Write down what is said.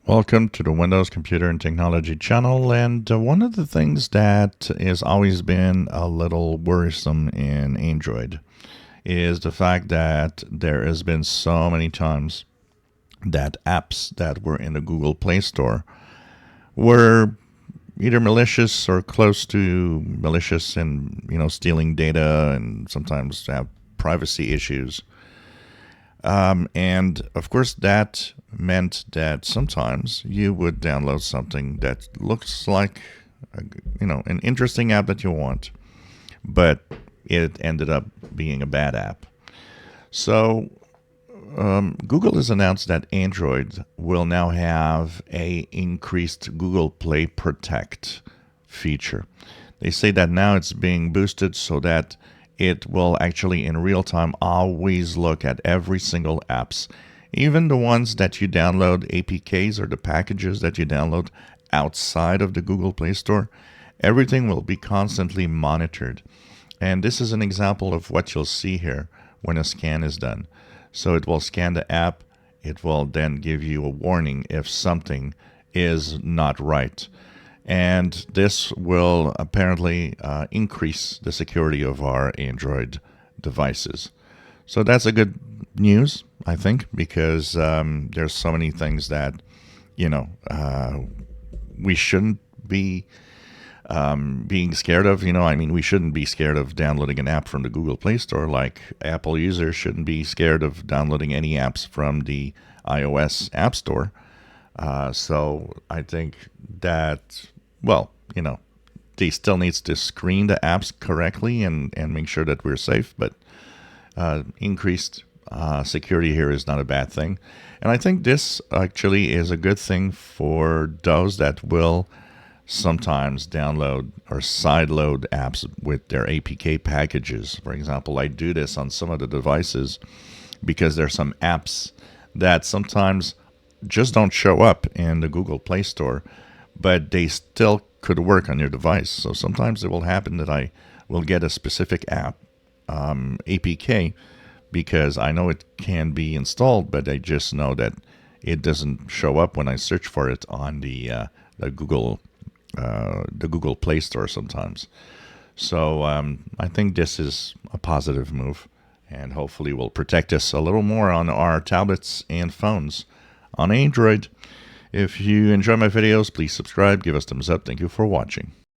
Welcome to the Windows Computer and Technology channel. And one of the things that has always been a little worrisome in Android is the fact that there has been so many times that apps that were in the Google Play Store were either malicious or close to malicious and, stealing data and sometimes have privacy issues. And of course, that meant that sometimes you would download something that looks like, an interesting app that you want, but it ended up being a bad app. So Google has announced that Android will now have a increased Google Play Protect feature. They say that now it's being boosted so that it will actually in real time always look at every single apps, even the ones that you download, APKs or the packages that you download outside of the Google Play Store. Everything will be constantly monitored. And this is an example of what you'll see here when a scan is done. So it will scan the app. It will then give you a warning if something is not right. And this will apparently increase the security of our Android devices. So that's a good news, I think, because there's so many things that, we shouldn't be being scared of. We shouldn't be scared of downloading an app from the Google Play Store, like Apple users shouldn't be scared of downloading any apps from the iOS App Store. So I think that, they still needs to screen the apps correctly and make sure that we're safe, but increased security here is not a bad thing. And I think this actually is a good thing for those that will sometimes download or sideload apps with their APK packages. For example, I do this on some of the devices because there's some apps that sometimes just don't show up in the Google Play Store, but they still could work on your device. So sometimes it will happen that I will get a specific app, APK, because I know it can be installed, but I just know that it doesn't show up when I search for it on the Google Play Store sometimes. So I think this is a positive move, and hopefully will protect us a little more on our tablets and phones on Android. If you enjoy my videos, please subscribe, give us thumbs up. Thank you for watching.